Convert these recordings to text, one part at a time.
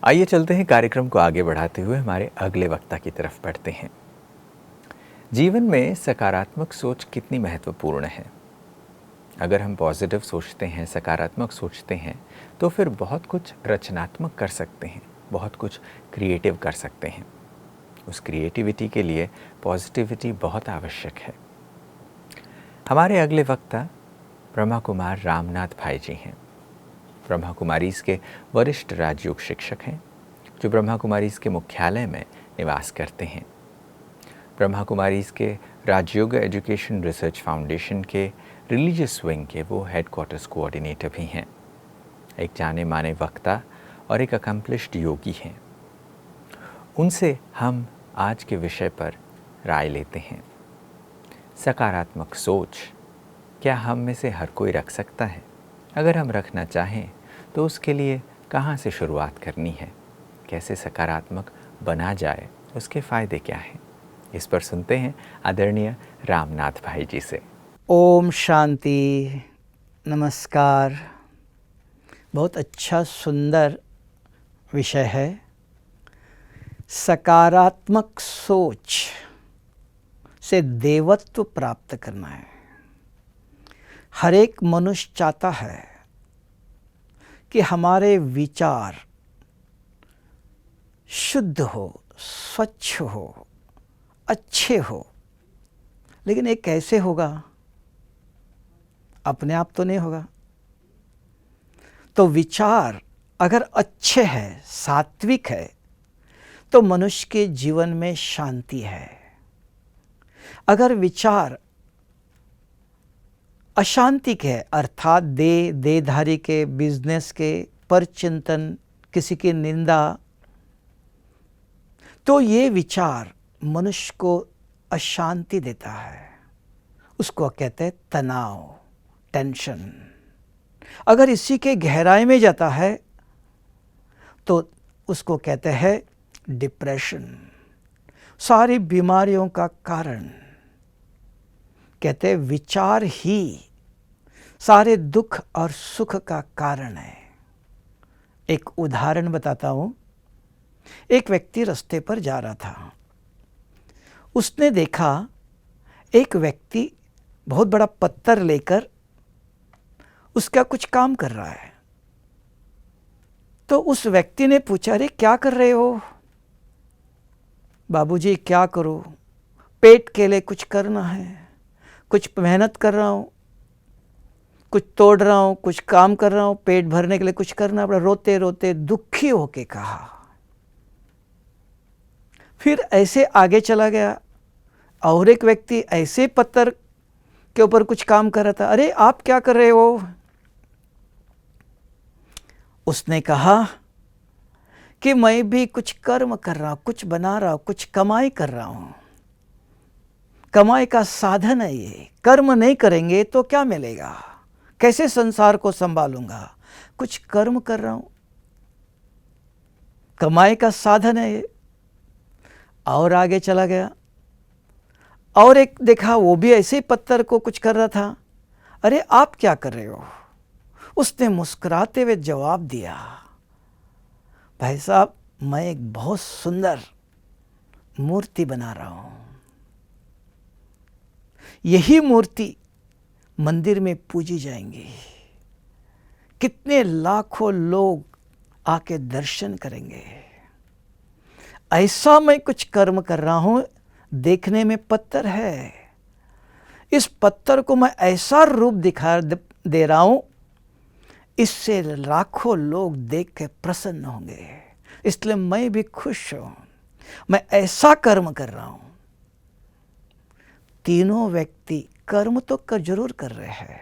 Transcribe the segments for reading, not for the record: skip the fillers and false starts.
आइए चलते हैं, कार्यक्रम को आगे बढ़ाते हुए हमारे अगले वक्ता की तरफ बढ़ते हैं। जीवन में सकारात्मक सोच कितनी महत्वपूर्ण है। अगर हम पॉजिटिव सोचते हैं, सकारात्मक सोचते हैं, तो फिर बहुत कुछ रचनात्मक कर सकते हैं, बहुत कुछ क्रिएटिव कर सकते हैं। उस क्रिएटिविटी के लिए पॉजिटिविटी बहुत आवश्यक है। हमारे अगले वक्ता ब्रह्मा कुमार रामनाथ भाई जी हैं। ब्रह्मा कुमारीज़ के वरिष्ठ राजयोग शिक्षक हैं, जो ब्रह्मा कुमारीज़ के मुख्यालय में निवास करते हैं। ब्रह्मा कुमारीज़ के राजयोग एजुकेशन रिसर्च फाउंडेशन के रिलीजियस विंग के वो हेडक्वार्टर्स कोऑर्डिनेटर भी हैं। एक जाने माने वक्ता और एक अकम्पलिश्ड योगी हैं। उनसे हम आज के विषय पर राय लेते हैं। सकारात्मक सोच क्या हम में से हर कोई रख सकता है? अगर हम रखना चाहें तो उसके लिए कहाँ से शुरुआत करनी है? कैसे सकारात्मक बना जाए? उसके फ़ायदे क्या हैं? इस पर सुनते हैं आदरणीय रामनाथ भाई जी से। ओम शांति, नमस्कार। बहुत अच्छा सुंदर विषय है। सकारात्मक सोच से देवत्व प्राप्त करना है। हर एक मनुष्य चाहता है कि हमारे विचार शुद्ध हो, स्वच्छ हो, अच्छे हो। लेकिन ये कैसे होगा? अपने आप तो नहीं होगा। तो विचार अगर अच्छे हैं, सात्विक है, तो मनुष्य के जीवन में शांति है। अगर विचार अशांति के, अर्थात देहधारी के, बिजनेस के, परचिंतन, किसी की निंदा, तो ये विचार मनुष्य को अशांति देता है। उसको कहते हैं तनाव, टेंशन। अगर इसी के गहराई में जाता है तो उसको कहते हैं डिप्रेशन। सारी बीमारियों का कारण कहते हैं विचार ही सारे दुख और सुख का कारण है। एक उदाहरण बताता हूँ। एक व्यक्ति रास्ते पर जा रहा था। उसने देखा एक व्यक्ति बहुत बड़ा पत्थर लेकर उसका कुछ काम कर रहा है। तो उस व्यक्ति ने पूछा, अरे क्या कर रहे हो? बाबूजी क्या करूं? पेट के लिए कुछ करना है, कुछ मेहनत कर रहा हूं, कुछ तोड़ रहा हूं, कुछ काम कर रहा हूं, पेट भरने के लिए कुछ करना पड़ा। रोते रोते दुखी होके कहा। फिर ऐसे आगे चला गया। और एक व्यक्ति ऐसे पत्थर के ऊपर कुछ काम कर रहा था। अरे आप क्या कर रहे हो? उसने कहा कि मैं भी कुछ कर्म कर रहा हूं, कुछ बना रहा हूं, कुछ कमाई कर रहा हूं। कमाई का साधन है ये। कर्म नहीं करेंगे तो क्या मिलेगा? कैसे संसार को संभालूंगा? कुछ कर्म कर रहा हूं, कमाई का साधन है ये। और आगे चला गया। और एक देखा, वो भी ऐसे ही पत्थर को कुछ कर रहा था। अरे आप क्या कर रहे हो? उसने मुस्कुराते हुए जवाब दिया, भाई साहब मैं एक बहुत सुंदर मूर्ति बना रहा हूं। यही मूर्ति मंदिर में पूजी जाएंगी। कितने लाखों लोग आके दर्शन करेंगे। ऐसा मैं कुछ कर्म कर रहा हूं। देखने में पत्थर है, इस पत्थर को मैं ऐसा रूप दिखा दे रहा हूं, इससे लाखों लोग देख के प्रसन्न होंगे। इसलिए मैं भी खुश हूं। मैं ऐसा कर्म कर रहा हूं। तीनों व्यक्ति कर्म तो जरूर कर रहे हैं,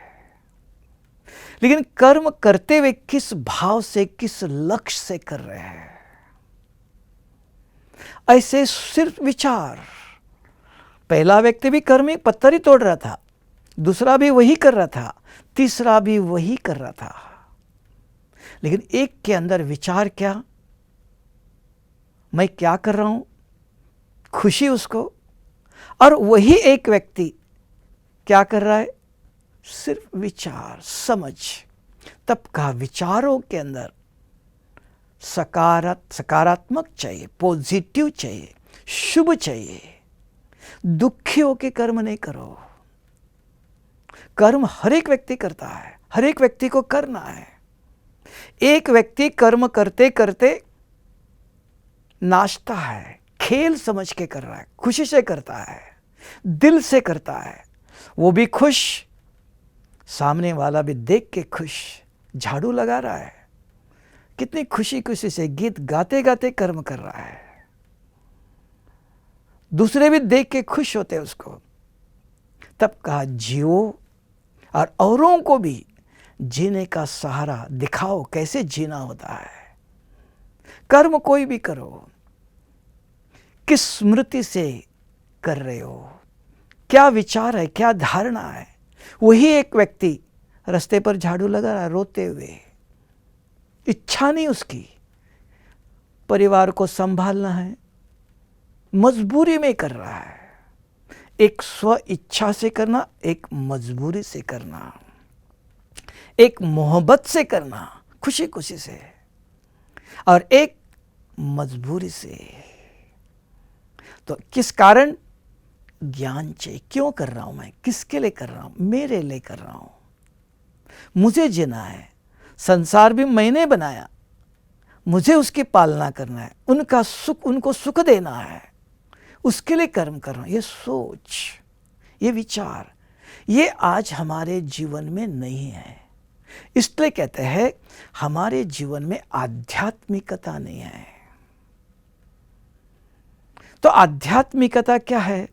लेकिन कर्म करते हुए किस भाव से, किस लक्ष्य से कर रहे हैं। ऐसे सिर्फ विचार, पहला व्यक्ति भी कर्म में पत्थर ही तोड़ रहा था, दूसरा भी वही कर रहा था, तीसरा भी वही कर रहा था, लेकिन एक के अंदर विचार क्या, मैं क्या कर रहा हूं, खुशी उसको। और वही एक व्यक्ति क्या कर रहा है, सिर्फ विचार, समझ। तब कहा विचारों के अंदर सकारात्मक चाहिए, पॉजिटिव चाहिए, शुभ चाहिए। दुखी होकर कर्म नहीं करो। कर्म हर एक व्यक्ति करता है, हर एक व्यक्ति को करना है। एक व्यक्ति कर्म करते करते नाचता है, खेल समझ के कर रहा है, खुशी से करता है, दिल से करता है, वो भी खुश, सामने वाला भी देख के खुश, झाड़ू लगा रहा है, कितनी खुशी खुशी से गीत गाते गाते कर्म कर रहा है, दूसरे भी देख के खुश होते हैं उसको। तब कहा जियो और औरों को भी जीने का सहारा दिखाओ, कैसे जीना होता है। कर्म कोई भी करो, किस स्मृति से कर रहे हो, क्या विचार है, क्या धारणा है। वही एक व्यक्ति रास्ते पर झाड़ू लगा रहा है रोते हुए, इच्छा नहीं उसकी, परिवार को संभालना है, मजबूरी में कर रहा है। एक स्व इच्छा से करना, एक मजबूरी से करना, एक मोहब्बत से करना, खुशी खुशी से, और एक मजबूरी से। तो किस कारण, ज्ञान चाहिए। क्यों कर रहा हूं मैं, किसके लिए कर रहा हूं, मेरे लिए कर रहा हूं, मुझे जीना है, संसार भी मैंने बनाया, मुझे उसकी पालना करना है, उनका सुख, उनको सुख देना है, उसके लिए कर्म कर रहा हूं। ये सोच, ये विचार, ये आज हमारे जीवन में नहीं है। इसलिए कहते हैं हमारे जीवन में आध्यात्मिकता नहीं है। तो आध्यात्मिकता क्या है,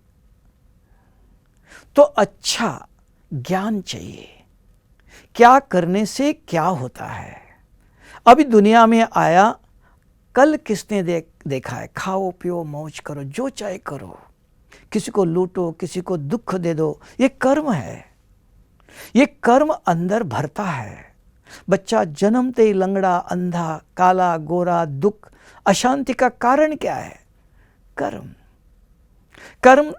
तो अच्छा ज्ञान चाहिए, क्या करने से क्या होता है। अभी दुनिया में आया, कल किसने देखा है, खाओ पियो मौज करो, जो चाहे करो, किसी को लूटो, किसी को दुख दे दो, ये कर्म है। ये कर्म अंदर भरता है। बच्चा जन्मते ही लंगड़ा, अंधा, काला, गोरा, दुख, अशांति का कारण क्या है, कर्म। कर्म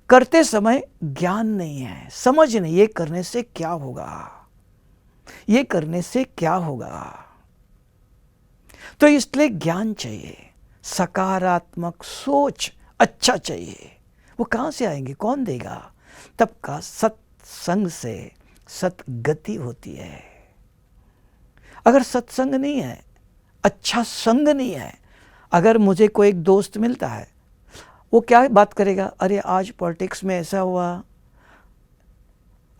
करते समय ज्ञान नहीं है, समझ नहीं, ये करने से क्या होगा, ये करने से क्या होगा। तो इसलिए ज्ञान चाहिए, सकारात्मक सोच अच्छा चाहिए। वो कहाँ से आएंगे, कौन देगा। तब का सत्संग से सतगति होती है। अगर सत्संग नहीं है, अच्छा संग नहीं है, अगर मुझे कोई एक दोस्त मिलता है, वो क्या बात करेगा, अरे आज पॉलिटिक्स में ऐसा हुआ,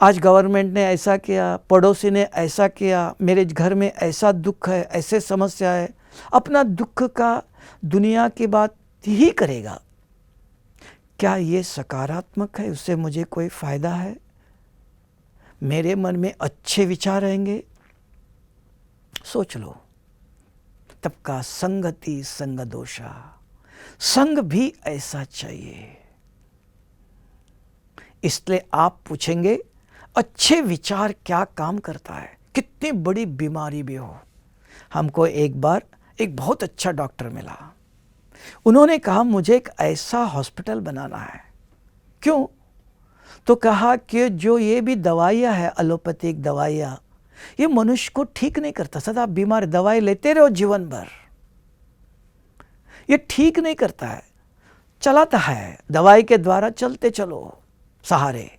आज गवर्नमेंट ने ऐसा किया, पड़ोसी ने ऐसा किया, मेरे घर में ऐसा दुख है, ऐसे समस्या है, अपना दुख का दुनिया की बात ही करेगा। क्या ये सकारात्मक है, उससे मुझे कोई फायदा है, मेरे मन में अच्छे विचार रहेंगे। सोच लो। तब का संगति संग दोषा, संग भी ऐसा चाहिए। इसलिए आप पूछेंगे अच्छे विचार क्या काम करता है, कितनी बड़ी बीमारी भी हो। हमको एक बार एक बहुत अच्छा डॉक्टर मिला, उन्होंने कहा मुझे एक ऐसा हॉस्पिटल बनाना है। क्यों? तो कहा कि जो ये भी दवाइयाँ है, एलोपैथिक दवाइयाँ, ये मनुष्य को ठीक नहीं करता, सदा बीमार, दवाई लेते रहो जीवन भर, ये ठीक नहीं करता है। चलाता है, दवाई के द्वारा चलते चलो सहारे,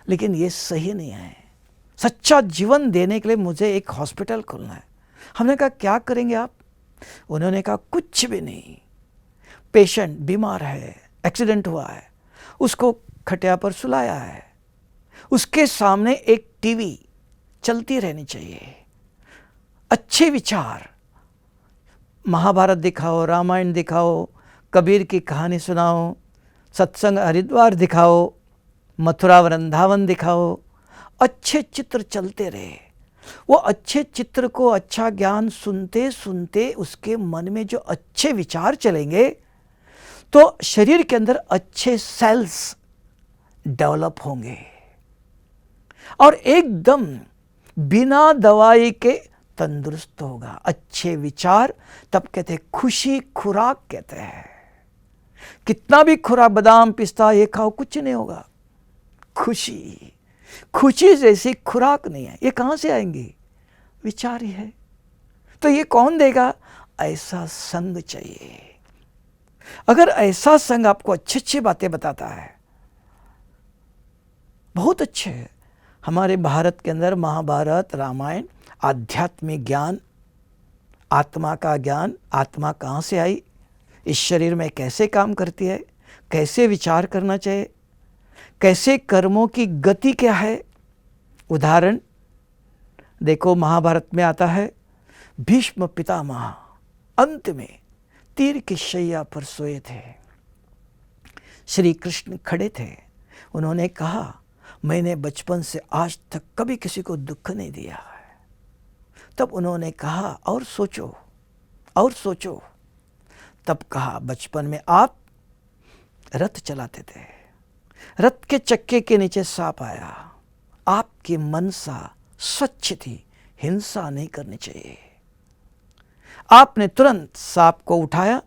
लेकिन ये सही नहीं है। सच्चा जीवन देने के लिए मुझे एक हॉस्पिटल खोलना है। हमने कहा क्या करेंगे आप? उन्होंने कहा कुछ भी नहीं। पेशेंट बीमार है, एक्सीडेंट हुआ है, उसको खटिया पर सुलाया है, उसके सामने एक टीवी चलती रहनी चाहिए, अच्छे विचार, महाभारत दिखाओ, रामायण दिखाओ, कबीर की कहानी सुनाओ, सत्संग हरिद्वार दिखाओ, मथुरा वृंदावन दिखाओ, अच्छे चित्र चलते रहे। वो अच्छे चित्र को, अच्छा ज्ञान सुनते सुनते उसके मन में जो अच्छे विचार चलेंगे तो शरीर के अंदर अच्छे सेल्स डेवलप होंगे और एकदम बिना दवाई के तंदुरुस्त होगा। अच्छे विचार तब कहते हैं खुशी खुराक कहते हैं। कितना भी खुराक, बादाम पिस्ता ये खाओ, कुछ नहीं होगा। खुशी, खुशी जैसी खुराक नहीं है। ये कहाँ से आएंगी? विचार ही है। तो ये कौन देगा? ऐसा संग चाहिए। अगर ऐसा संग आपको अच्छी अच्छी बातें बताता है, बहुत अच्छे है। हमारे भारत के अंदर महाभारत, रामायण, आध्यात्मिक ज्ञान, आत्मा का ज्ञान, आत्मा कहाँ से आई, इस शरीर में कैसे काम करती है, कैसे विचार करना चाहिए, कैसे कर्मों की गति क्या है। उदाहरण देखो, महाभारत में आता है, भीष्म पितामह अंत में तीर की शैया पर सोए थे। श्री कृष्ण खड़े थे। उन्होंने कहा, मैंने बचपन से आज तक कभी किसी को दुख नहीं दिया है। तब उन्होंने कहा, और सोचो, और सोचो। तब कहा, बचपन में आप रथ चलाते थे, रथ के चक्के के नीचे सांप आया, आपकी मनसा स्वच्छ थी, हिंसा नहीं करनी चाहिए। आपने तुरंत सांप को उठाया,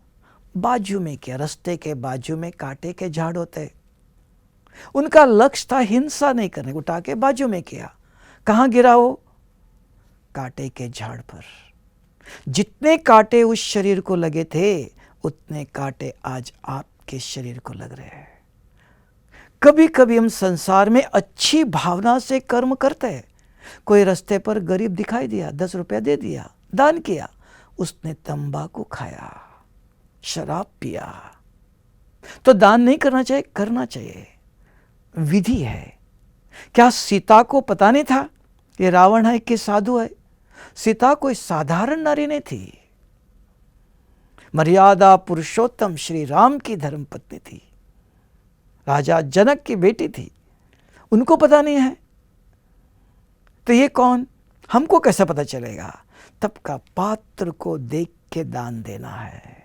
बाजू में किया। रास्ते के बाजू में कांटे के झाड़ होते, उनका लक्ष्य था हिंसा नहीं करने, उठा के बाजू में किया। कहाँ गिरा वो? कांटे के झाड़ पर। जितने कांटे उस शरीर को लगे थे, उतने कांटे आज आपके शरीर को लग रहे हैं। कभी कभी हम संसार में अच्छी भावना से कर्म करते हैं। कोई रास्ते पर गरीब दिखाई दिया, 10 रुपया दे दिया, दान किया, उसने तंबाकू खाया, शराब पिया, तो दान नहीं करना चाहिए? करना चाहिए, विधि है। क्या सीता को पता नहीं था ये रावण है कि साधु है? सीता कोई साधारण नारी नहीं थी, मर्यादा पुरुषोत्तम श्री राम की धर्मपत्नी थी, राजा जनक की बेटी थी। उनको पता नहीं है तो ये कौन? हमको कैसे पता चलेगा? तब का पात्र को देख के दान देना है।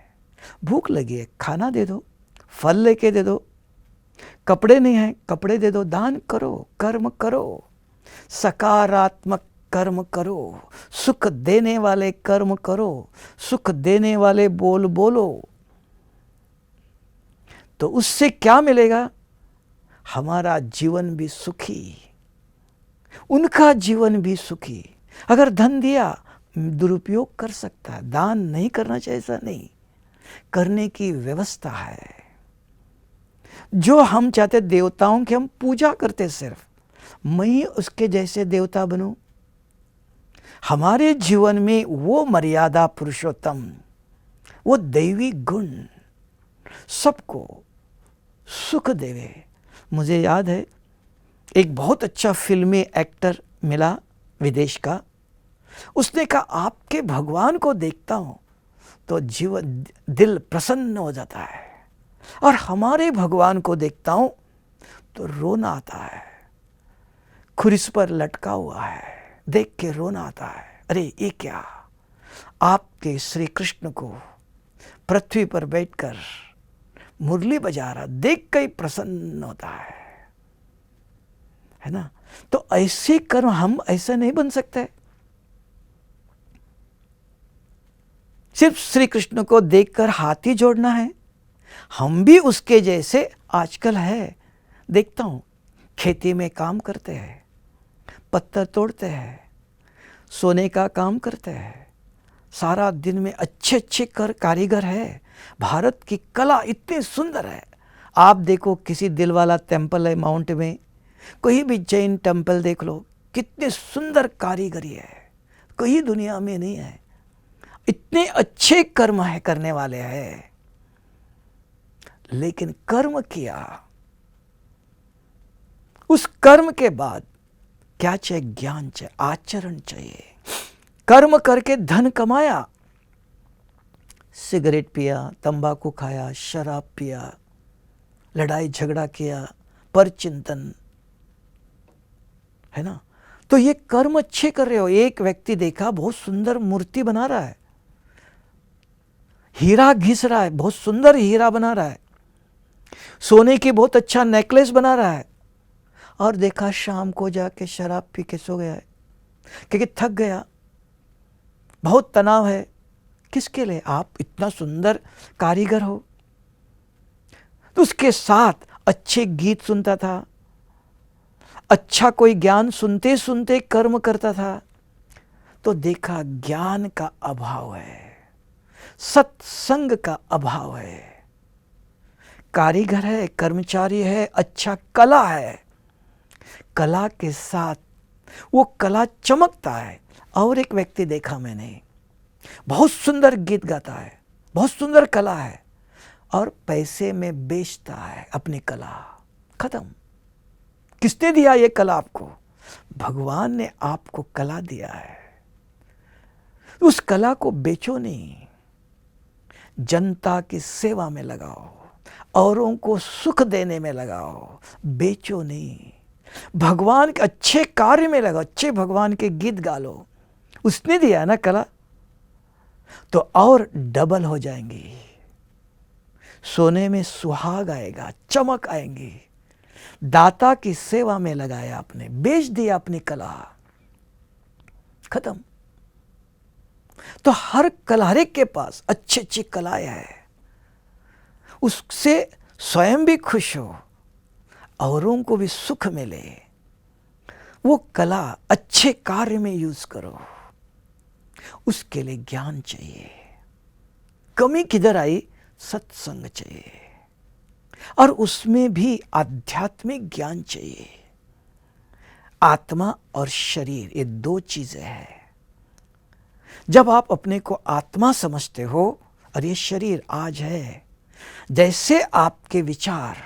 भूख लगी है, खाना दे दो, फल लेके दे दो, कपड़े नहीं है, कपड़े दे दो, दान करो, कर्म करो, सकारात्मक कर्म करो, सुख देने वाले कर्म करो, सुख देने वाले बोल बोलो। तो उससे क्या मिलेगा? हमारा जीवन भी सुखी, उनका जीवन भी सुखी। अगर धन दिया, दुरुपयोग कर सकता है, दान नहीं करना चाहिए ऐसा नहीं, करने की व्यवस्था है। जो हम चाहते देवताओं की हम पूजा करते, सिर्फ मैं उसके जैसे देवता बनूं। हमारे जीवन में वो मर्यादा पुरुषोत्तम, वो दैवी गुण सबको सुख देवे। मुझे याद है, एक बहुत अच्छा फिल्मी एक्टर मिला विदेश का, उसने कहा, आपके भगवान को देखता हूं तो जीवन दिल प्रसन्न हो जाता है, और हमारे भगवान को देखता हूं तो रोना आता है। खुरिस पर लटका हुआ है, देख के रोना आता है। अरे ये क्या? आपके श्री कृष्ण को पृथ्वी पर बैठकर मुरली बजा रहा, देख के ही प्रसन्न होता है ना? तो ऐसे कर्म हम ऐसा नहीं बन सकते। सिर्फ श्री कृष्ण को देखकर हाथ ही जोड़ना है। हम भी उसके जैसे आजकल है, देखता हूं, खेती में काम करते हैं, पत्थर तोड़ते हैं, सोने का काम करते हैं, सारा दिन में अच्छे अच्छे कारीगर है। भारत की कला इतनी सुंदर है। आप देखो, किसी दिल वाला टेम्पल है माउंट में, कोई भी जैन टेम्पल देख लो, कितने सुंदर कारीगरी है, कहीं दुनिया में नहीं है। इतने अच्छे कर्म है करने वाले हैं, लेकिन कर्म किया, उस कर्म के बाद क्या चाहिए? ज्ञान चाहिए, आचरण चाहिए। कर्म करके धन कमाया, सिगरेट पिया, तंबाकू खाया, शराब पिया, लड़ाई झगड़ा किया, पर चिंतन, है ना। तो ये कर्म अच्छे कर रहे हो। एक व्यक्ति देखा बहुत सुंदर मूर्ति बना रहा है, हीरा घिस रहा है, बहुत सुंदर हीरा बना रहा है, सोने की बहुत अच्छा नेकलेस बना रहा है, और देखा शाम को जाके शराब पी के सो गया है क्योंकि थक गया, बहुत तनाव है। किसके लिए? आप इतना सुंदर कारीगर हो। तो उसके साथ अच्छे गीत सुनता था, अच्छा कोई ज्ञान सुनते सुनते कर्म करता था, तो देखा ज्ञान का अभाव है, सत्संग का अभाव है। कारीगर है, कर्मचारी है, अच्छा कला है, कला के साथ वो कला चमकता है। और एक व्यक्ति देखा मैंने, बहुत सुंदर गीत गाता है, बहुत सुंदर कला है, और पैसे में बेचता है अपनी कला। खत्म। किसने दिया ये कला आपको? भगवान ने आपको कला दिया है। उस कला को बेचो नहीं, जनता की सेवा में लगाओ, औरों को सुख देने में लगाओ, बेचो नहीं। भगवान के अच्छे कार्य में लगाओ, अच्छे भगवान के गीत गा लो। उसने दिया ना कला, तो और डबल हो जाएंगी। सोने में सुहाग आएगा, चमक आएंगी। दाता की सेवा में लगाया आपने, बेच दिया अपनी कला, खत्म। तो हर कलारे के पास अच्छी अच्छी कलाएं है, उससे स्वयं भी खुश हो, औरों को भी सुख मिले। वो कला अच्छे कार्य में यूज करो। उसके लिए ज्ञान चाहिए। कमी किधर आई? सत्संग चाहिए, और उसमें भी आध्यात्मिक ज्ञान चाहिए। आत्मा और शरीर, ये दो चीजें हैं। जब आप अपने को आत्मा समझते हो और ये शरीर आज है, जैसे आपके विचार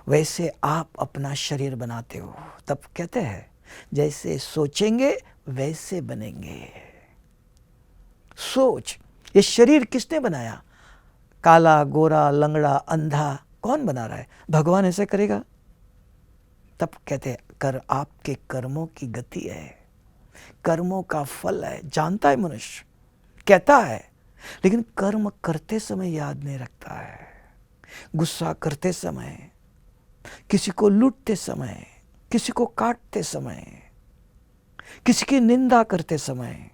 वैसे आप अपना शरीर बनाते हो। तब कहते हैं जैसे सोचेंगे वैसे बनेंगे। सोच, ये शरीर किसने बनाया? काला, गोरा, लंगड़ा, अंधा, कौन बना रहा है? भगवान ऐसे करेगा? तब कहते हैं कर आपके कर्मों की गति है, कर्मों का फल है। जानता है मनुष्य, कहता है, लेकिन कर्म करते समय याद नहीं रखता है। गुस्सा करते समय, किसी को लूटते समय, किसी को काटते समय, किसी की निंदा करते समय,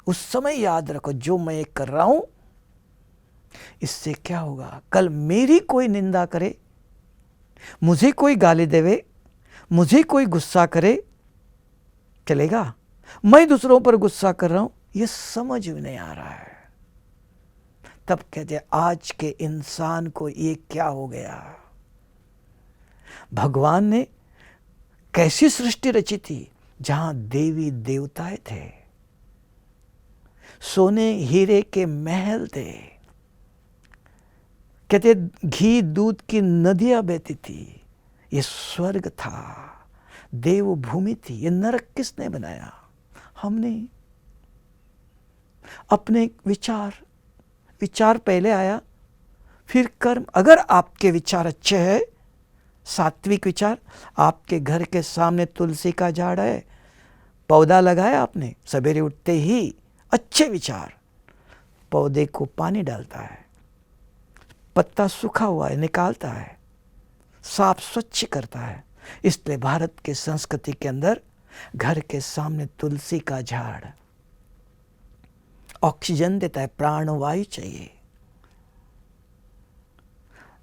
उस समय याद रखो जो मैं कर रहा हूं, इससे क्या होगा? कल मेरी कोई निंदा करे, मुझे कोई गाली देवे, मुझे कोई गुस्सा करे, चलेगा? मैं दूसरों पर गुस्सा कर रहा हूं, ये समझ में नहीं आ रहा है। तब कहते आज के इंसान को ये क्या हो गया? भगवान ने कैसी सृष्टि रची थी जहां देवी देवताएं थे, सोने हीरे के महल थे, कहते घी दूध की नदियां बहती थी। ये स्वर्ग था, देवभूमि थी। ये नरक किसने बनाया? हमने। अपने विचार पहले आया, फिर कर्म। अगर आपके विचार अच्छे हैं, सात्विक विचार, आपके घर के सामने तुलसी का झाड़ है, पौधा लगाया आपने, सवेरे उठते ही अच्छे विचार, पौधे को पानी डालता है, पत्ता सूखा हुआ है निकालता है, साफ स्वच्छ करता है। इसलिए भारत के संस्कृति के अंदर घर के सामने तुलसी का झाड़ ऑक्सीजन देता है, प्राणवायु चाहिए,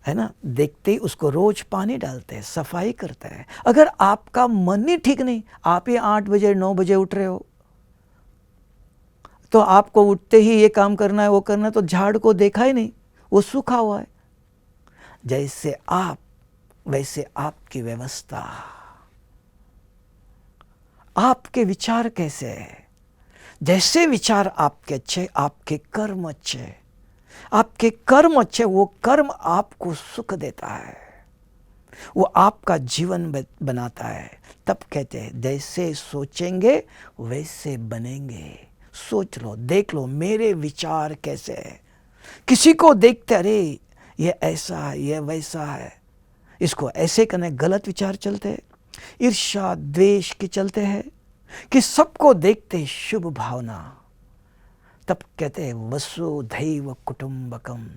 है ना। देखते ही उसको रोज पानी डालते हैं, सफाई करते हैं। अगर आपका मन ही ठीक नहीं, आप ही 8 बजे 9 बजे उठ रहे हो, तो आपको उठते ही ये काम करना है वो करना है, तो झाड़ को देखा ही नहीं, वो सूखा हुआ है। जैसे आप वैसे आपकी व्यवस्था, आपके विचार कैसे है? जैसे विचार आपके अच्छे, आपके कर्म अच्छे, आपके कर्म अच्छे, वो कर्म आपको सुख देता है, वो आपका जीवन बनाता है। तब कहते हैं जैसे सोचेंगे वैसे बनेंगे। सोच लो, देख लो मेरे विचार कैसे है। किसी को देखते अरे ये ऐसा है, ये वैसा है, इसको ऐसे करने गलत विचार चलते हैं, ईर्ष्या द्वेष के चलते हैं कि सबको देखते शुभ भावना, तब कहते हैं वसुधैव कुटुंबकम,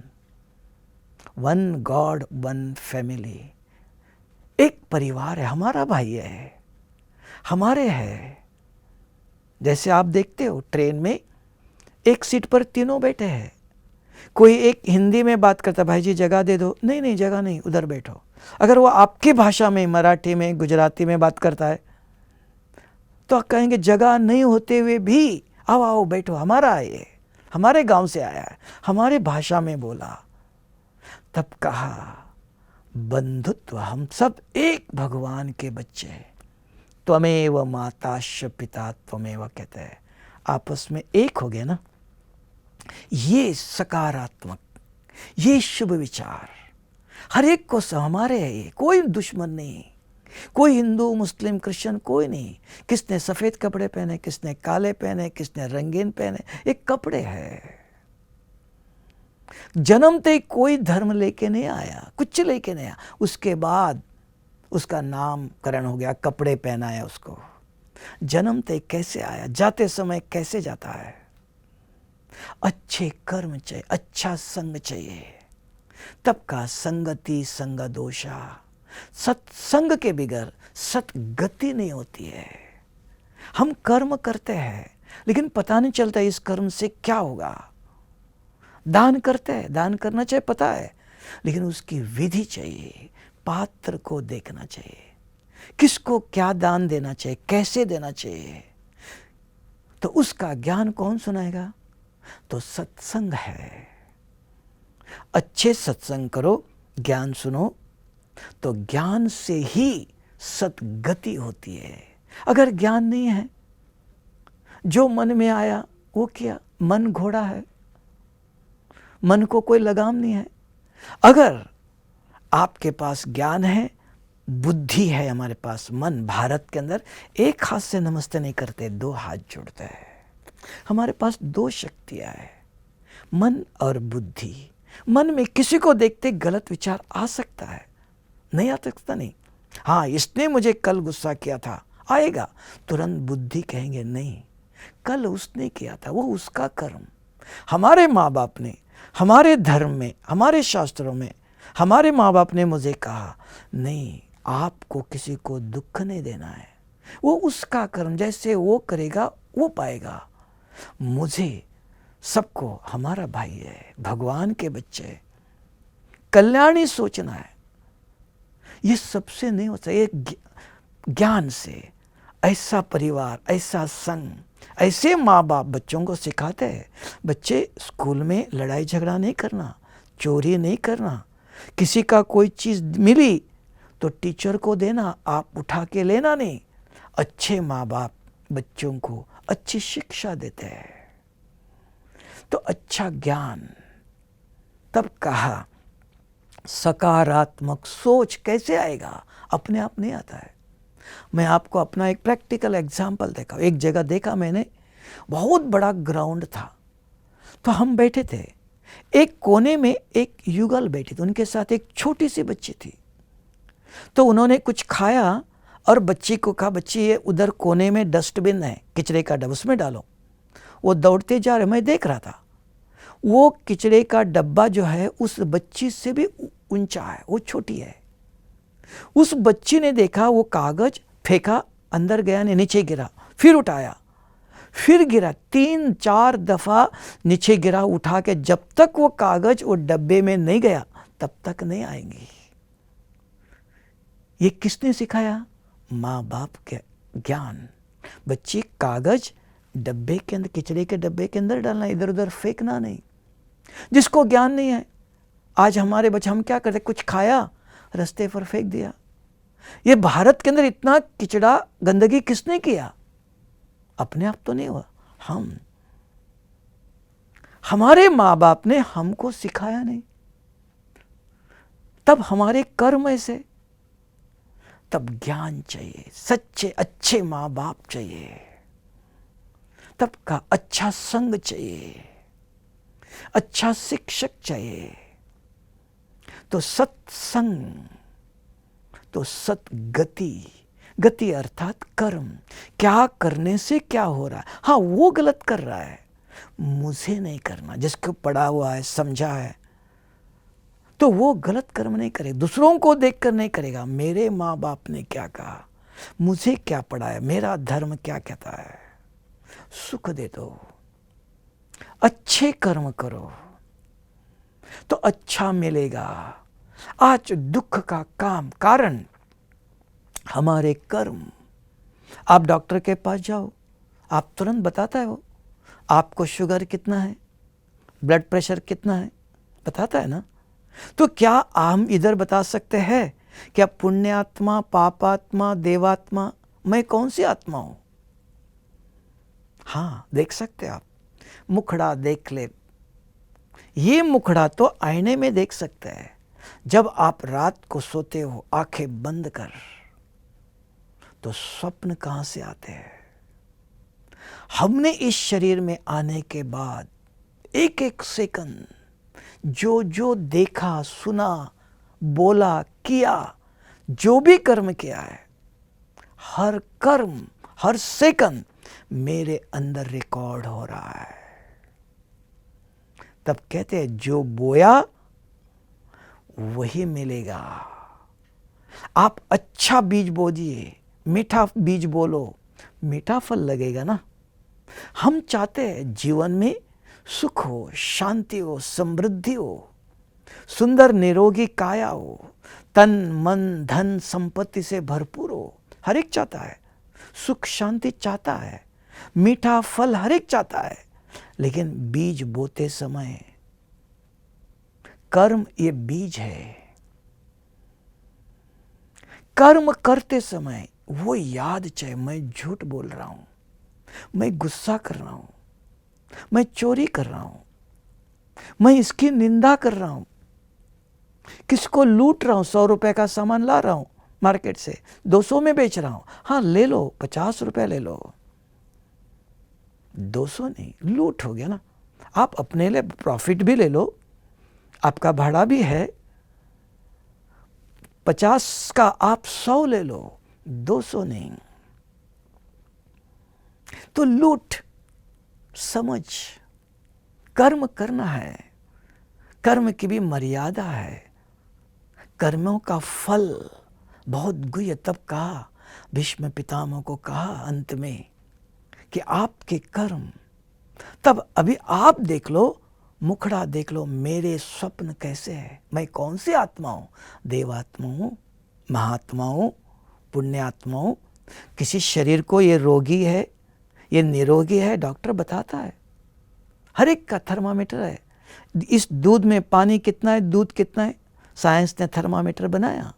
वन गॉड वन फैमिली। एक परिवार है, हमारा भाई है, हमारे है। जैसे आप देखते हो ट्रेन में एक सीट पर तीनों बैठे हैं, कोई एक हिंदी में बात करता, भाई जी जगह दे दो, नहीं नहीं जगह नहीं, उधर बैठो। अगर वो आपकी भाषा में, मराठी में, गुजराती में बात करता है तो आप कहेंगे जगह नहीं होते हुए भी आओ आओ बैठो, हमारा है ये, हमारे गांव से आया है, हमारे भाषा में बोला। तब कहा बंधुत्व, हम सब एक भगवान के बच्चे, त्वमेव माताश्च पिता त्वमेव, कहते हैं आपस में एक हो गए ना। ये सकारात्मक, ये शुभ विचार हर एक को हमारे है, ये कोई दुश्मन नहीं, कोई हिंदू मुस्लिम क्रिश्चियन कोई नहीं। किसने सफ़ेद कपड़े पहने, किसने काले पहने, किसने रंगीन पहने, एक कपड़े है। जन्मते कोई धर्म लेके नहीं आया, कुछ लेके नहीं आया, उसके बाद उसका नामकरण हो गया, कपड़े पहनाया उसको। जन्मते कैसे आया, जाते समय कैसे जाता है। अच्छे कर्म चाहिए, अच्छा संग चाहिए, तब का संगति संग दोषा, सत्संग के बिगर सतगति नहीं होती है। हम कर्म करते हैं लेकिन पता नहीं चलता इस कर्म से क्या होगा। दान करते हैं, दान करना चाहिए पता है, लेकिन उसकी विधि चाहिए, पात्र को देखना चाहिए, किसको क्या दान देना चाहिए, कैसे देना चाहिए। तो उसका ज्ञान कौन सुनाएगा? तो सत्संग है। अच्छे सत्संग करो, ज्ञान सुनो, तो ज्ञान से ही सतगति होती है। अगर ज्ञान नहीं है, जो मन में आया वो किया, मन घोड़ा है, मन को कोई लगाम नहीं है। अगर आपके पास ज्ञान है, बुद्धि है, हमारे पास मन, भारत के अंदर एक हाथ से नमस्ते नहीं करते, दो हाथ जोड़ते हैं। हमारे पास दो शक्तियां हैं, मन और बुद्धि। मन में किसी को देखते गलत विचार आ सकता है, नहीं आ सकता नहीं। हाँ, इसने मुझे कल गुस्सा किया था, आएगा, तुरंत बुद्धि कहेंगे नहीं, कल उसने किया था, वो उसका कर्म। हमारे माँ बाप ने, हमारे धर्म में, हमारे शास्त्रों में, हमारे माँ बाप ने मुझे कहा नहीं, आपको किसी को दुख नहीं देना है, वो उसका कर्म, जैसे वो करेगा वो पाएगा। मुझे, सबको, हमारा भाई है, भगवान के बच्चे, कल्याणी सोचना है। ये सबसे नहीं होता, ये ज्ञान से। ऐसा परिवार, ऐसा संग, ऐसे माँ बाप बच्चों को सिखाते हैं। बच्चे स्कूल में लड़ाई झगड़ा नहीं करना, चोरी नहीं करना, किसी का कोई चीज़ मिली तो टीचर को देना, आप उठा के लेना नहीं। अच्छे माँ बाप बच्चों को अच्छी शिक्षा देते हैं, तो अच्छा ज्ञान। तब कहा सकारात्मक सोच कैसे आएगा? अपने आप नहीं आता है। मैं आपको अपना एक प्रैक्टिकल एग्जाम्पल देखा। एक जगह देखा मैंने, बहुत बड़ा ग्राउंड था, तो हम बैठे थे, एक कोने में एक युगल बैठी थी, उनके साथ एक छोटी सी बच्ची थी। तो उन्होंने कुछ खाया और बच्ची को कहा, बच्ची ये उधर कोने में डस्टबिन है, कचरे का डब्बा, उसमें डालो। वो दौड़ते जा रहे, मैं देख रहा था। वो कचरे का डब्बा जो है उस बच्ची से भी ऊंचा है, वो छोटी है। उस बच्ची ने देखा, वो कागज फेंका, अंदर गया नहीं, नीचे गिरा, फिर उठाया, फिर गिरा, 3-4 दफा नीचे गिरा, उठा के जब तक वो कागज वो डब्बे में नहीं गया तब तक नहीं आएंगी। ये किसने सिखाया? माँ बाप के ज्ञान। बच्ची कागज डब्बे के अंदर, कचरे के डब्बे के अंदर डालना, इधर उधर फेंकना नहीं। जिसको ज्ञान नहीं है, आज हमारे बच्चे, हम क्या करते, कुछ खाया रास्ते पर फेंक दिया। ये भारत के अंदर इतना किचड़ा गंदगी किसने किया? अपने आप तो नहीं हुआ, हम। हमारे माँ बाप ने हमको सिखाया नहीं, तब हमारे कर्म ऐसे। तब ज्ञान चाहिए, सच्चे अच्छे माँ बाप चाहिए, तब का अच्छा संग चाहिए, अच्छा शिक्षक चाहिए। तो सत्संग, तो सतगति, गति अर्थात कर्म, क्या करने से क्या हो रहा है। हाँ, वो गलत कर रहा है, मुझे नहीं करना। जिसको पढ़ा हुआ है, समझा है, तो वो गलत कर्म नहीं करे, दूसरों को देखकर नहीं करेगा। मेरे माँ बाप ने क्या कहा, मुझे क्या पढ़ा है, मेरा धर्म क्या कहता है। सुख दे दो, अच्छे कर्म करो तो अच्छा मिलेगा। आज दुख का कारण हमारे कर्म। आप डॉक्टर के पास जाओ, आप तुरंत बताता है वो, आपको शुगर कितना है, ब्लड प्रेशर कितना है, बताता है ना। तो क्या हम इधर बता सकते हैं क्या पुण्यात्मा, पापात्मा, देवात्मा, मैं कौन सी आत्मा हूं? हाँ, देख सकते आप, मुखड़ा देख ले। ये मुखड़ा तो आईने में देख सकते हैं। जब आप रात को सोते हो आंखें बंद कर, तो स्वप्न कहां से आते हैं? हमने इस शरीर में आने के बाद एक एक सेकंड जो जो देखा, सुना, बोला, किया, जो भी कर्म किया है, हर कर्म, हर सेकंड मेरे अंदर रिकॉर्ड हो रहा है। तब कहते हैं जो बोया वही मिलेगा। आप अच्छा बीज बोजिए, मीठा बीज बोलो, मीठा फल लगेगा ना। हम चाहते हैं जीवन में सुख हो, शांति हो, समृद्धि हो, सुंदर निरोगी काया हो, तन मन धन संपत्ति से भरपूर हो। हर एक चाहता है, सुख शांति चाहता है, मीठा फल हर एक चाहता है। लेकिन बीज बोते समय, कर्म ये बीज है, कर्म करते समय वो याद चाहे मैं झूठ बोल रहा हूं, मैं गुस्सा कर रहा हूं, मैं चोरी कर रहा हूं, मैं इसकी निंदा कर रहा हूं, किसको लूट रहा हूं, 100 रुपए का सामान ला रहा हूं मार्केट से, 200 में बेच रहा हूं। हाँ ले लो, 50 रुपए ले लो, 200 नहीं, लूट हो गया ना। आप अपने लिए प्रॉफिट भी ले लो, आपका भाड़ा भी है, 50 का आप 100 ले लो, 200 नहीं। तो लूट समझ, कर्म करना है, कर्म की भी मर्यादा है, कर्मों का फल बहुत गुह्य। तब कहा, भीष्म पितामह को कहा अंत में कि आपके कर्म, तब अभी आप देख लो, मुखड़ा देख लो, मेरे स्वप्न कैसे है, मैं कौन सी आत्मा हूं, देवात्मा हूं, महात्मा हूं, पुण्यात्मा हूं। किसी शरीर को ये रोगी है, ये निरोगी है, डॉक्टर बताता है, हर एक का थर्मामीटर है। इस दूध में पानी कितना है, दूध कितना है, साइंस ने थर्मामीटर बनाया।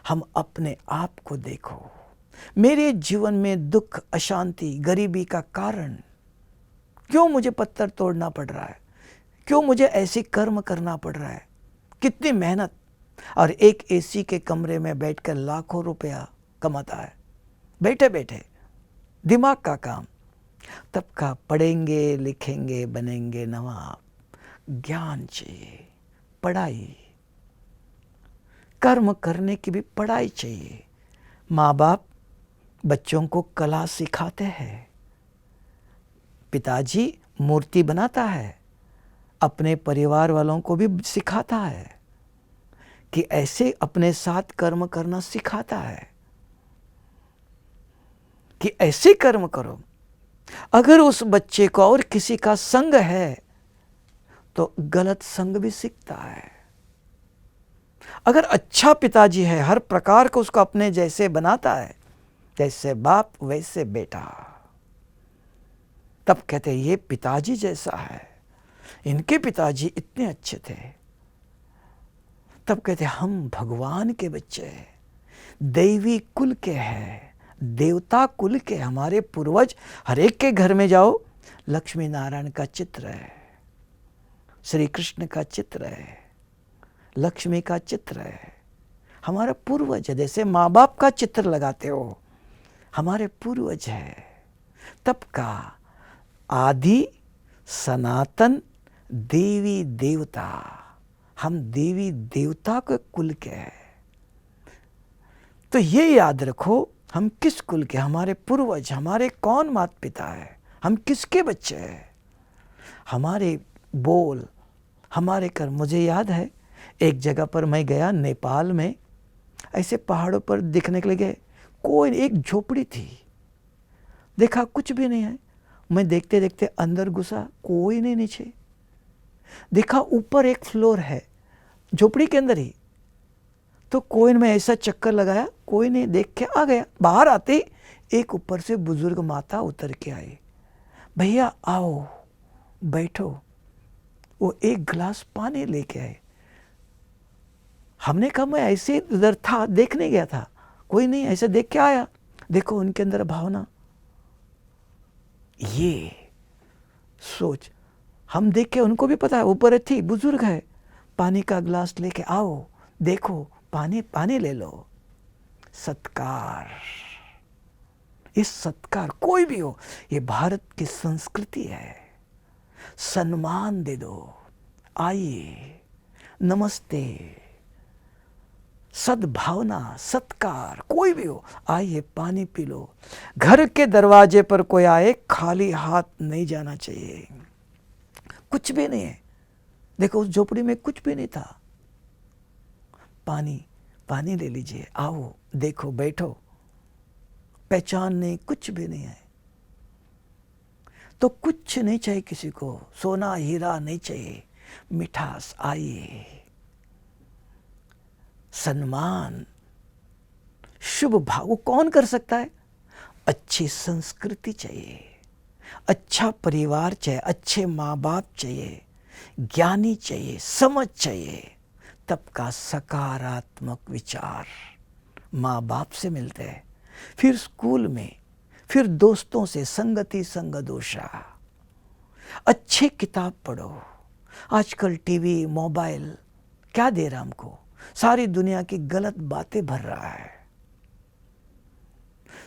हम अपने आप को देखो, मेरे जीवन में दुख, अशांति, गरीबी का कारण क्यों मुझे पत्थर तोड़ना पड़ रहा है, क्यों मुझे ऐसी कर्म करना पड़ रहा है, कितनी मेहनत। और एक एसी के कमरे में बैठकर लाखों रुपया कमाता है, बैठे बैठे, दिमाग का काम। तब का पढ़ेंगे, लिखेंगे, बनेंगे नवाब, ज्ञान चाहिए, पढ़ाई, कर्म करने की भी पढ़ाई चाहिए। माँ बाप बच्चों को कला सिखाते हैं, पिताजी मूर्ति बनाता है, अपने परिवार वालों को भी सिखाता है कि ऐसे अपने साथ कर्म करना सिखाता है कि ऐसे कर्म करो। अगर उस बच्चे को और किसी का संग है तो गलत संग भी सीखता है। अगर अच्छा पिताजी है, हर प्रकार को उसको अपने जैसे बनाता है, जैसे बाप वैसे बेटा, तब कहते हैं ये पिताजी जैसा है, इनके पिताजी इतने अच्छे थे। तब कहते हैं हम भगवान के बच्चे हैं, दैवी कुल के हैं, देवता कुल के। हमारे पूर्वज, हर एक के घर में जाओ, लक्ष्मी नारायण का चित्र है, श्री कृष्ण का चित्र है, लक्ष्मी का चित्र है। हमारा पूर्वज है, जैसे माँ बाप का चित्र लगाते हो, हमारे पूर्वज है। तब का आदि सनातन देवी देवता, हम देवी देवता के कुल के हैं। तो ये याद रखो, हम किस कुल के, हमारे पूर्वज, हमारे कौन माता पिता है, हम किसके बच्चे हैं, हमारे बोल, हमारे कर्म। मुझे याद है एक जगह पर मैं गया नेपाल में, ऐसे पहाड़ों पर दिखने के लिए गए, कोई एक झोपड़ी थी, देखा कुछ भी नहीं है। मैं देखते देखते अंदर घुसा, कोई नहीं नीचे। देखा ऊपर एक फ्लोर है झोपड़ी के अंदर ही, तो कोई में ऐसा चक्कर लगाया, कोई नहीं, देख के आ गया। बाहर आते एक ऊपर से बुजुर्ग माता उतर के आई, भैया आओ बैठो। वो एक गिलास पानी लेके आए। हमने कहा, मैं ऐसे इधर था, देखने गया था, कोई नहीं, ऐसे देख के आया। देखो उनके अंदर भावना, ये सोच। हम देख के, उनको भी पता है ऊपर थी, बुजुर्ग है, पानी का गिलास लेके आओ, देखो पानी, पानी ले लो। सत्कार, इस सत्कार कोई भी हो, ये भारत की संस्कृति है। सम्मान दे दो, आइए, नमस्ते, सद्भावना, सत्कार, कोई भी हो, आइए पानी पी लो। घर के दरवाजे पर कोई आए, खाली हाथ नहीं जाना चाहिए। कुछ भी नहीं है, देखो उस झोपड़ी में कुछ भी नहीं था। पानी, पानी ले लीजिए, आओ, देखो, बैठो। पहचान नहीं, कुछ भी नहीं है। तो कुछ नहीं चाहिए किसी को, सोना हीरा नहीं चाहिए, मिठास, आइए, सम्मान, शुभ भाव। वो कौन कर सकता है? अच्छी संस्कृति चाहिए, अच्छा परिवार चाहिए, अच्छे माँ बाप चाहिए, ज्ञानी चाहिए, समझ चाहिए, तब का सकारात्मक विचार माँ बाप से मिलते हैं, फिर स्कूल में, फिर दोस्तों से, संगति संग दोषा। अच्छे किताब पढ़ो। आजकल टीवी, मोबाइल क्या दे रहा हमको? सारी दुनिया की गलत बातें भर रहा है।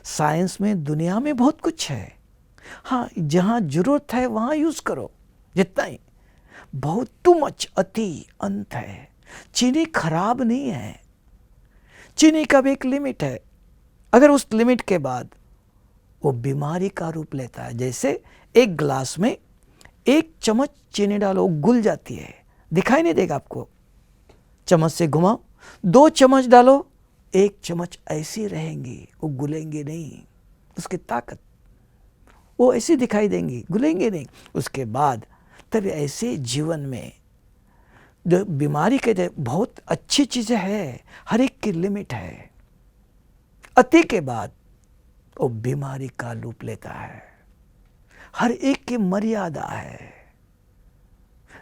साइंस में, दुनिया में बहुत कुछ है, हाँ, जहां जरूरत है वहां यूज करो, जितना ही। बहुत टू मच, अति अंत है। चीनी खराब नहीं है, चीनी का भी एक लिमिट है। अगर उस लिमिट के बाद वो बीमारी का रूप लेता है, जैसे एक गिलास में 1 चम्मच चीनी डालो, घुल जाती है, दिखाई नहीं देगा आपको। चम्मच से घुमाओ, 2 चम्मच डालो, 1 चम्मच ऐसी रहेंगी, वो घुलेंगे नहीं। उसकी ताकत, वो ऐसी दिखाई देंगी, घुलेंगे नहीं। उसके बाद तब ऐसे जीवन में जो बीमारी के बहुत अच्छी चीजें हैं, हर एक की लिमिट है। अति के बाद वो बीमारी का रूप लेता है। हर एक की मर्यादा है,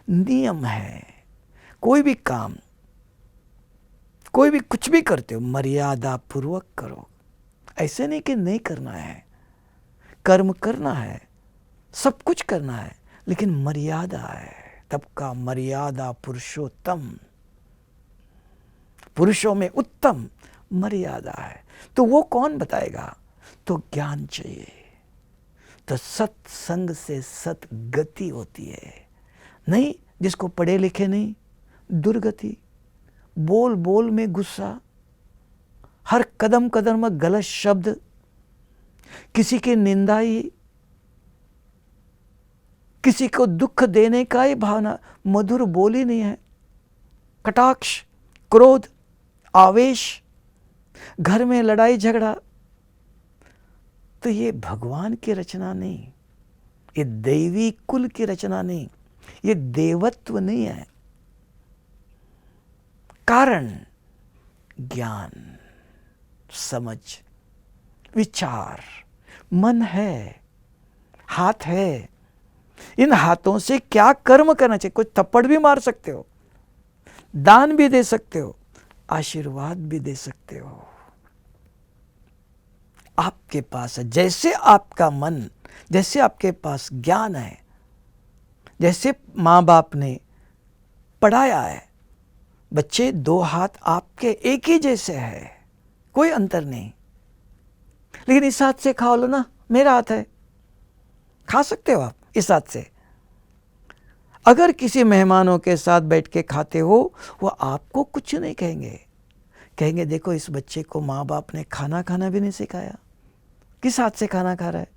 नियम है। कोई भी काम, कोई भी कुछ भी करते हो, मर्यादा पूर्वक करो। ऐसे नहीं कि नहीं करना है, कर्म करना है, सब कुछ करना है, लेकिन मर्यादा है। तब का मर्यादा पुरुषोत्तम, पुरुषों में उत्तम मर्यादा है। तो वो कौन बताएगा? तो ज्ञान चाहिए। तो सत्संग से सतगति होती है। नहीं, जिसको पढ़े लिखे नहीं, दुर्गति। बोल बोल में गुस्सा, हर कदम कदम में गलत शब्द, किसी की निंदा ही, किसी को दुख देने का ही भावना, मधुर बोली नहीं है, कटाक्ष, क्रोध, आवेश, घर में लड़ाई झगड़ा। तो ये भगवान की रचना नहीं, ये दैवी कुल की रचना नहीं, ये देवत्व नहीं है। कारण ज्ञान, समझ, विचार, मन है, हाथ है। इन हाथों से क्या कर्म करना चाहिए? कुछ थप्पड़ भी मार सकते हो, दान भी दे सकते हो, आशीर्वाद भी दे सकते हो। आपके पास है, जैसे आपका मन, जैसे आपके पास ज्ञान है, जैसे माँ बाप ने पढ़ाया है। बच्चे, 2 हाथ आपके एक ही जैसे है, कोई अंतर नहीं। लेकिन इस हाथ से खा लो ना, मेरा हाथ है, खा सकते हो आप इस हाथ से। अगर किसी मेहमानों के साथ बैठ के खाते हो, वो आपको कुछ नहीं कहेंगे, कहेंगे देखो इस बच्चे को माँ बाप ने खाना खाना भी नहीं सिखाया, किस हाथ से खाना खा रहा है।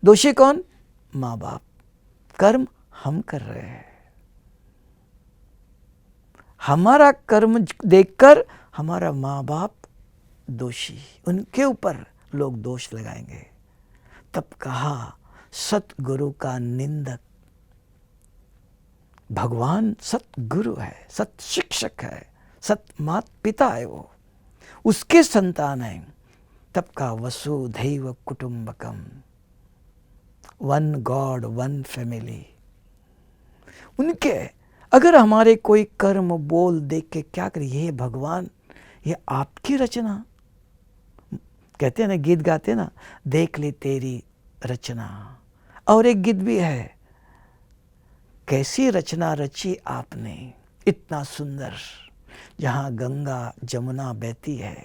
दोषी कौन? माँ बाप। कर्म हम कर रहे हैं। हमारा कर्म देखकर हमारा माँ बाप दोषी, उनके ऊपर लोग दोष लगाएंगे। तब कहा सतगुरु का निंदक। भगवान सतगुरु है, सत शिक्षक है, सत मात पिता है, वो उसके संतान है। तब का वसुधैव कुटुंबकम, वन गॉड वन फैमिली। उनके अगर हमारे कोई कर्म बोल देख के क्या करिए, हे भगवान ये आपकी रचना, कहते हैं ना, गीत गाते ना, देख ले तेरी रचना। और एक गीत भी है, कैसी रचना रची आपने इतना सुंदर, जहाँ गंगा जमुना बहती है,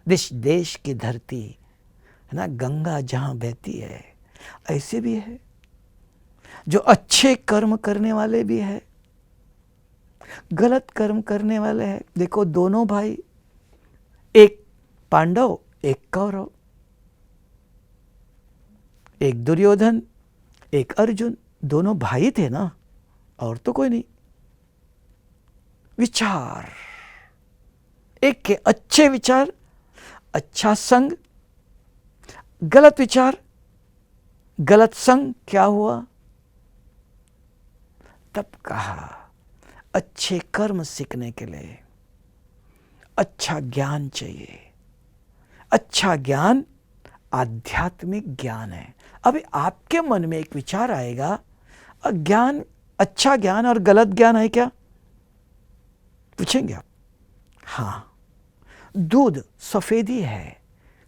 देश देश की धरती है ना, गंगा जहाँ बहती है। ऐसे भी है जो अच्छे कर्म करने वाले भी है, गलत कर्म करने वाले हैं। देखो दोनों भाई, एक पांडव एक कौरव, एक दुर्योधन एक अर्जुन, दोनों भाई थे ना, और तो कोई नहीं। विचार, एक के अच्छे विचार, अच्छा संग, गलत विचार गलत संग, क्या हुआ? तब कहा अच्छे कर्म सीखने के लिए अच्छा ज्ञान चाहिए। अच्छा ज्ञान आध्यात्मिक ज्ञान है। अभी आपके मन में एक विचार आएगा, ज्ञान, अच्छा ज्ञान और गलत ज्ञान है क्या, पूछेंगे आप? हाँ, दूध सफेदी है,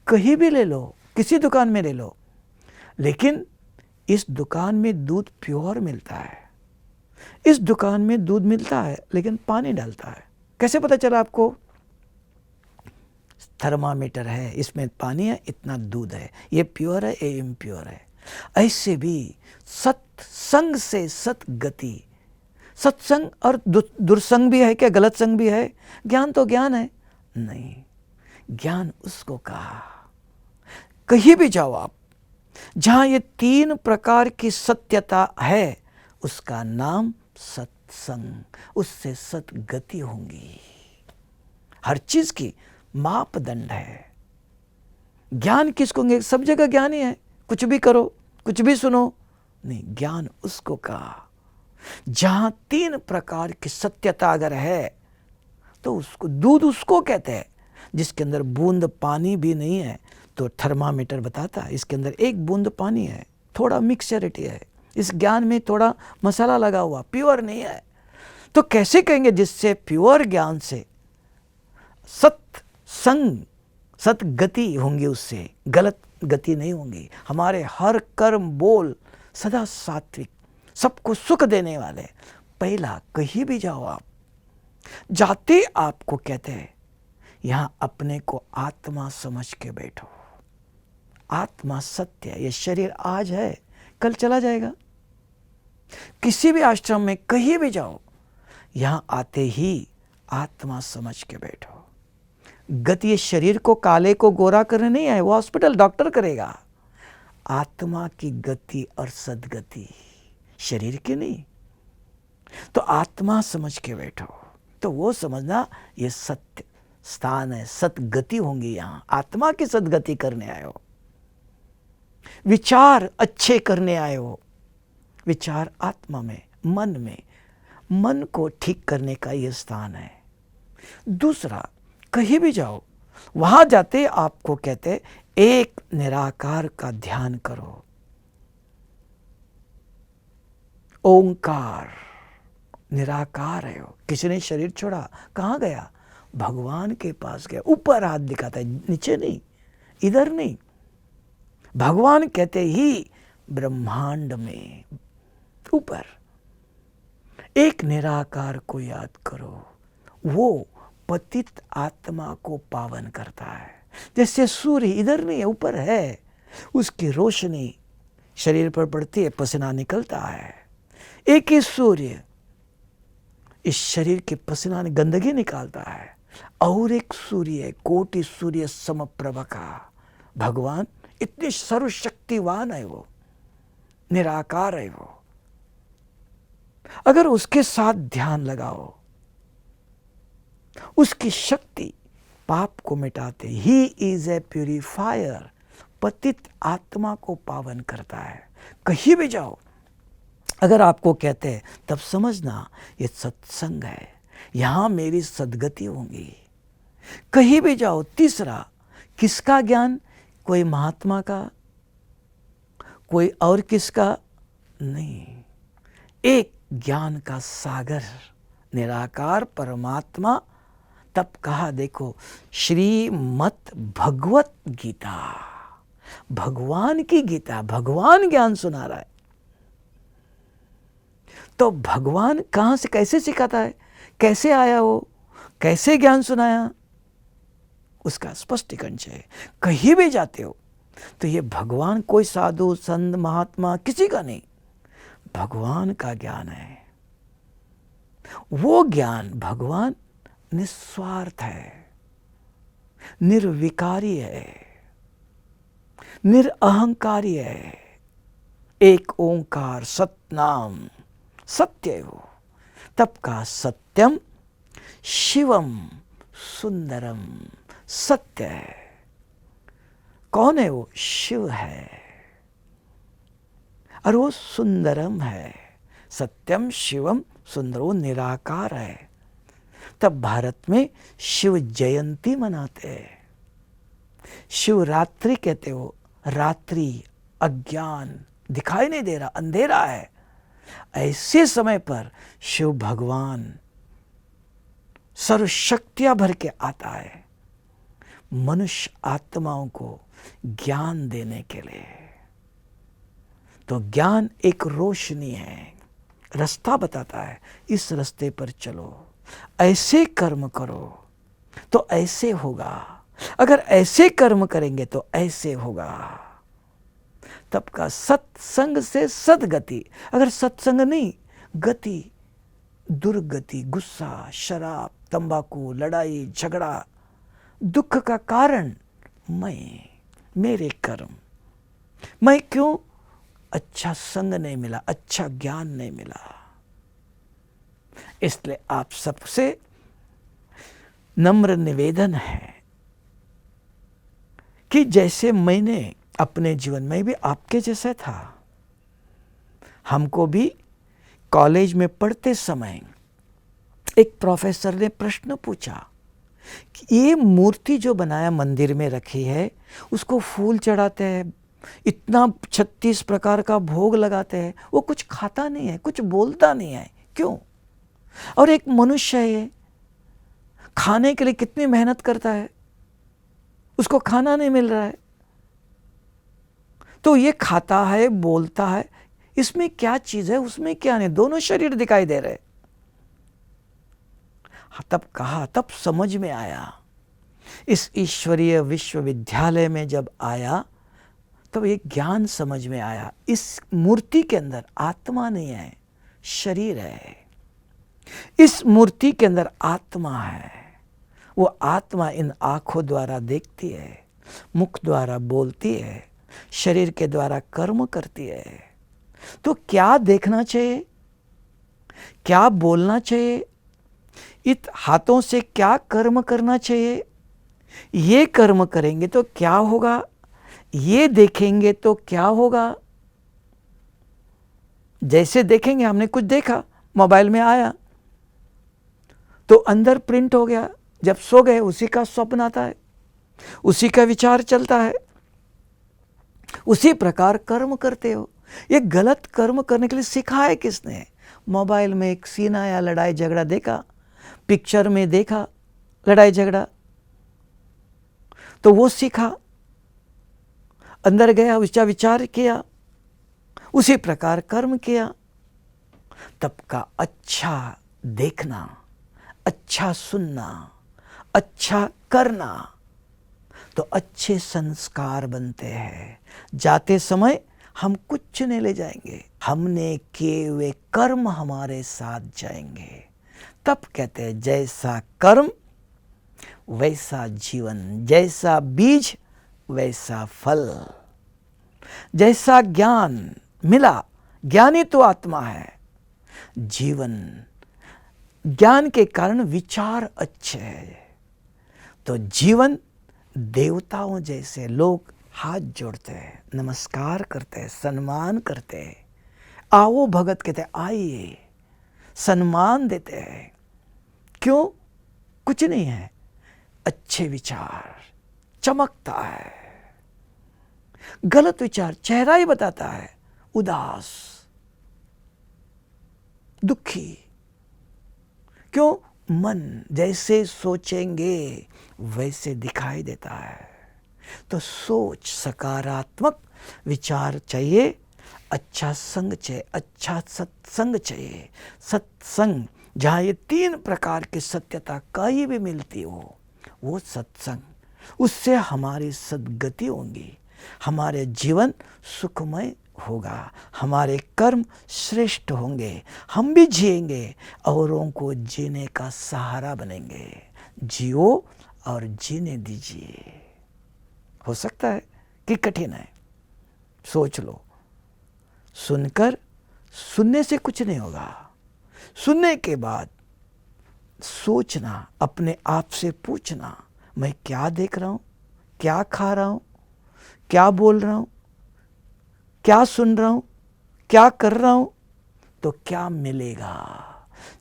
कहीं भी ले लो, किसी दुकान में ले लो, लेकिन इस दुकान में दूध प्योर मिलता है, इस दुकान में दूध मिलता है लेकिन पानी डालता है। कैसे पता चला आपको? थर्मामीटर है, इसमें पानी है, इतना दूध है, ये प्योर है, ये इम्प्योर है। ऐसे भी सत्संग से सतगति, सत्संग और दुर्संग भी है क्या, गलत संग भी है? ज्ञान तो ज्ञान है नहीं, ज्ञान उसको कहा। कहीं भी जाओ आप, जहां ये तीन प्रकार की सत्यता है, उसका नाम सत्संग, उससे सतगति होंगी। हर चीज की मापदंड है। ज्ञान किसको कहेंगे? सब जगह ज्ञान ही है, कुछ भी करो, कुछ भी सुनो, नहीं, ज्ञान उसको कहा जहां तीन प्रकार की सत्यता अगर है तो उसको दूध उसको कहते हैं। जिसके अंदर बूंद पानी भी नहीं है तो थर्मामीटर बताता है इसके अंदर एक बूंद पानी है, थोड़ा मिक्सचरिटी है, इस ज्ञान में थोड़ा मसाला लगा हुआ, प्योर नहीं है। तो कैसे कहेंगे? जिससे प्योर ज्ञान से सत्संग, सतगति होंगी, उससे गलत गति नहीं होंगी। हमारे हर कर्म बोल सदा सात्विक, सबको सुख देने वाले। पहला, कहीं भी जाओ आप, जाते आपको कहते हैं यहां अपने को आत्मा समझ के बैठो। आत्मा सत्य है, ये शरीर आज है, कल चला जाएगा। किसी भी आश्रम में कहीं भी जाओ, यहां आते ही आत्मा समझ के बैठो। गति ये शरीर को काले को गोरा करने नहीं आए, वो हॉस्पिटल डॉक्टर करेगा। आत्मा की गति और सद्गति, शरीर की नहीं। तो आत्मा समझ के बैठो, तो वो समझना ये सत्य स्थान है, सतगति होंगी। यहां आत्मा की सदगति करने आए हो, विचार अच्छे करने आए हो। विचार आत्मा में, मन में, मन को ठीक करने का यह स्थान है। दूसरा, कहीं भी जाओ, वहां जाते आपको कहते एक निराकार का ध्यान करो। ओंकार निराकार है वो। किसी ने शरीर छोड़ा, कहाँ गया? भगवान के पास गया। ऊपर हाथ दिखाता है, नीचे नहीं, इधर नहीं। भगवान कहते ही ब्रह्मांड में ऊपर। एक निराकार को याद करो, वो पतित आत्मा को पावन करता है। जैसे सूर्य इधर नहीं है, ऊपर है, उसकी रोशनी शरीर पर पड़ती है, पसीना निकलता है। एक ही सूर्य इस शरीर के पसीना गंदगी निकालता है। और एक सूर्य, कोटि सूर्य समप्रभ का भगवान, इतनी सर्वशक्तिवान है वो, निराकार है वो। अगर उसके साथ ध्यान लगाओ, उसकी शक्ति पाप को मिटाते। ही इज ए प्यूरिफायर, पतित आत्मा को पावन करता है। कहीं भी जाओ, अगर आपको कहते हैं तब समझना ये सत्संग है, यहां मेरी सद्गति होंगी। कहीं भी जाओ। तीसरा, किसका ज्ञान? कोई महात्मा का, कोई और किसका नहीं, एक ज्ञान का सागर, निराकार परमात्मा। तब कहा, देखो, श्रीमद् भगवत गीता, भगवान की गीता, भगवान ज्ञान सुना रहा है। तो भगवान कहां से कैसे सिखाता है, कैसे आया वो, कैसे ज्ञान सुनाया, उसका स्पष्टीकरण चाहिए। कहीं भी जाते हो तो ये भगवान, कोई साधु संत महात्मा किसी का नहीं, भगवान का ज्ञान है। वो ज्ञान, भगवान निस्वार्थ है, निर्विकारी है, निरअहंकारी है। एक ओंकार सतनाम, सत्य है वो। तब का सत्यम शिवम सुंदरम, सत्य है। कौन है वो? शिव है, और वो सुंदरम है। सत्यम शिवम सुंदर, वो निराकार है। तब भारत में शिव जयंती मनाते हैं, शिवरात्रि कहते हो। रात्रि, अज्ञान, दिखाई नहीं दे रहा, अंधेरा है। ऐसे समय पर शिव भगवान सर्वशक्तियां भर के आता है, मनुष्य आत्माओं को ज्ञान देने के लिए। तो ज्ञान एक रोशनी है, रास्ता बताता है, इस रास्ते पर चलो, ऐसे कर्म करो तो ऐसे होगा, अगर ऐसे कर्म करेंगे तो ऐसे होगा। तब का सत्संग से सदगति। अगर सत्संग नहीं, गति दुर्गति, गुस्सा, शराब, तंबाकू, लड़ाई झगड़ा, दुख का कारण मैं, मेरे कर्म। मैं क्यों? अच्छा संग नहीं मिला, अच्छा ज्ञान नहीं मिला। इसलिए आप सबसे नम्र निवेदन है कि जैसे मैंने अपने जीवन में भी आपके जैसा था, हमको भी कॉलेज में पढ़ते समय एक प्रोफेसर ने प्रश्न पूछा कि ये मूर्ति जो बनाया मंदिर में रखी है, उसको फूल चढ़ाते हैं, इतना 36 प्रकार का भोग लगाते हैं, वो कुछ खाता नहीं है, कुछ बोलता नहीं है, क्यों? और एक मनुष्य है, खाने के लिए कितनी मेहनत करता है, उसको खाना नहीं मिल रहा है, तो ये खाता है, बोलता है, इसमें क्या चीज है, उसमें क्या नहीं, दोनों शरीर दिखाई दे रहे। तब कहा, तब समझ में आया, इस ईश्वरीय विश्वविद्यालय में जब आया तब एक ज्ञान समझ में आया। इस मूर्ति के अंदर आत्मा नहीं है, शरीर है। इस मूर्ति के अंदर आत्मा है। वो आत्मा इन आंखों द्वारा देखती है, मुख द्वारा बोलती है, शरीर के द्वारा कर्म करती है। तो क्या देखना चाहिए, क्या बोलना चाहिए, इन हाथों से क्या कर्म करना चाहिए, ये कर्म करेंगे तो क्या होगा, ये देखेंगे तो क्या होगा। जैसे देखेंगे, हमने कुछ देखा, मोबाइल में आया तो अंदर प्रिंट हो गया, जब सो गए उसी का स्वप्न आता है, उसी का विचार चलता है, उसी प्रकार कर्म करते हो। ये गलत कर्म करने के लिए सिखाया किसने? मोबाइल में एक सीन आया, लड़ाई झगड़ा देखा, पिक्चर में देखा लड़ाई झगड़ा, तो वो सीखा, अंदर गया, उसका विचार किया, उसी प्रकार कर्म किया। तब का अच्छा देखना, अच्छा सुनना, अच्छा करना, तो अच्छे संस्कार बनते हैं। जाते समय हम कुछ नहीं ले जाएंगे, हमने किए हुए कर्म हमारे साथ जाएंगे। तब कहते हैं जैसा कर्म वैसा जीवन, जैसा बीज वैसा फल। जैसा ज्ञान मिला, ज्ञानी तो आत्मा है, जीवन ज्ञान के कारण विचार अच्छे हैं तो जीवन देवताओं जैसे लोग हाथ जोड़ते हैं, नमस्कार करते हैं, सम्मान करते हैं। आओ भगत कहते हैं, आइए, सम्मान देते हैं। क्यों? कुछ नहीं है, अच्छे विचार चमकता है, गलत विचार चेहरा ही बताता है, उदास, दुखी। क्यों? मन जैसे सोचेंगे वैसे दिखाई देता है। तो सोच, सकारात्मक विचार चाहिए, अच्छा संग चाहिए, अच्छा सत्संग चाहिए। सत्संग जहाँ ये 3 प्रकार की सत्यता कहीं भी मिलती हो, वो सत्संग, उससे हमारी सद्गति होंगी, हमारे जीवन सुखमय होगा, हमारे कर्म श्रेष्ठ होंगे, हम भी जिएंगे, औरों को जीने का सहारा बनेंगे। जियो और जीने दीजिए। हो सकता है कि कठिन है, सोच लो। सुनकर, सुनने से कुछ नहीं होगा, सुनने के बाद सोचना, अपने आप से पूछना, मैं क्या देख रहा हूँ, क्या खा रहा हूँ, क्या बोल रहा हूँ, क्या सुन रहा हूँ, क्या कर रहा हूँ, तो क्या मिलेगा।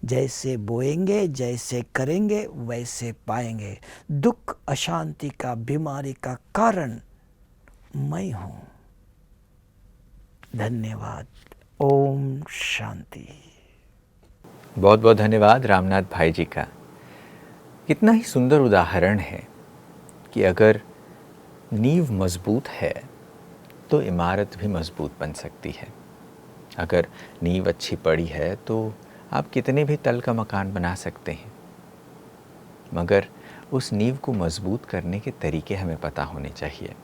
जैसे बोएंगे, जैसे करेंगे वैसे पाएंगे। दुख, अशांति का, बीमारी का कारण मैं हूँ। धन्यवाद। ओम शांति। बहुत बहुत धन्यवाद रामनाथ भाई जी का। कितना ही सुंदर उदाहरण है कि अगर नींव मजबूत है तो इमारत भी मजबूत बन सकती है। अगर नींव अच्छी पड़ी है तो आप कितने भी तल का मकान बना सकते हैं, मगर उस नींव को मजबूत करने के तरीके हमें पता होने चाहिए।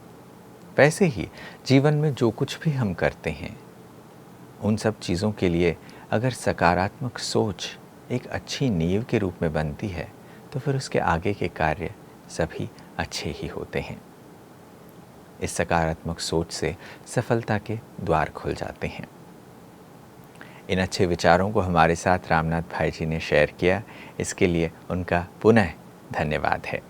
वैसे ही जीवन में जो कुछ भी हम करते हैं, उन सब चीज़ों के लिए अगर सकारात्मक सोच एक अच्छी नींव के रूप में बनती है तो फिर उसके आगे के कार्य सभी अच्छे ही होते हैं। इस सकारात्मक सोच से सफलता के द्वार खुल जाते हैं। इन अच्छे विचारों को हमारे साथ रामनाथ भाई जी ने शेयर किया, इसके लिए उनका पुनः धन्यवाद है।